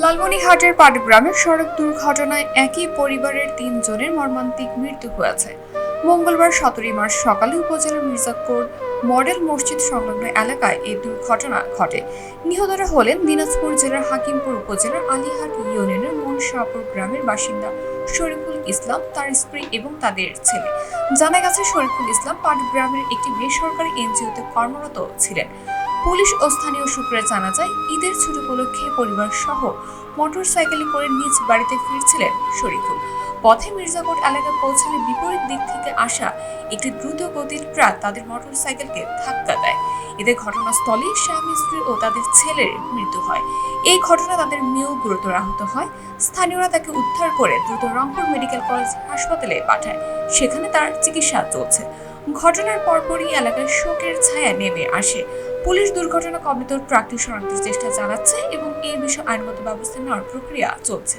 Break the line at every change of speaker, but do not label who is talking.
লালমনিরহাটের পাটগ্রামের সড়ক দুর্ঘটনায় একই পরিবারের ৩ জনের মর্মান্তিক মৃত্যু হয়েছে। মঙ্গলবার ১৭ মার্চ সকালে উপজেলার মির্জাপুর মডেল মসজিদ সংলগ্ন এলাকায় এই দুর্ঘটনা ঘটে। নিহতরা হলেন দিনাজপুর জেলার হাকিমপুর উপজেলার আলীহাট ইউনিয়নের মনশাপুর গ্রামের বাসিন্দা শরীফুল ইসলাম, তার স্ত্রী এবং তাদের ছেলে। জানা গেছে, শরীফুল ইসলাম পাটগ্রামের একটি বেসরকারি এনজিওতে কর্মরত ছিলেন। পুলিশ ও স্থানীয় সূত্রে জানা যায়, ঈদের ছুটি উপলক্ষে পরিবার সহ মোটরসাইকেলে করে নিজ বাড়িতে ফিরছিলেন শরীফুল। পথে মির্জাকোট এলাকায় পৌঁছালে বিপরীত দিক থেকে আসা একটি দ্রুত গতির ট্রাক তাদের মোটরসাইকেলকে ধাক্কা দেয়। এতে ঘটনাস্থলেই স্বামী, স্ত্রী ও তাদের ছেলের মৃত্যু হয়। এই ঘটনায় তাদের মেয়েও গুরুতর আহত হয়। স্থানীয়রা তাকে উদ্ধার করে দ্রুত রংপুর মেডিকেল কলেজ হাসপাতালে পাঠায়। সেখানে তার চিকিৎসা চলছে। ঘটনার পরপরই এলাকায় শোকের ছায়া নেমে আসে। পুলিশ দুর্ঘটনা কবলিত ট্রাকটি সরানোর চেষ্টা চালাচ্ছে এবং এই বিষয়ে আইনগত ব্যবস্থা নেওয়ার প্রক্রিয়া চলছে।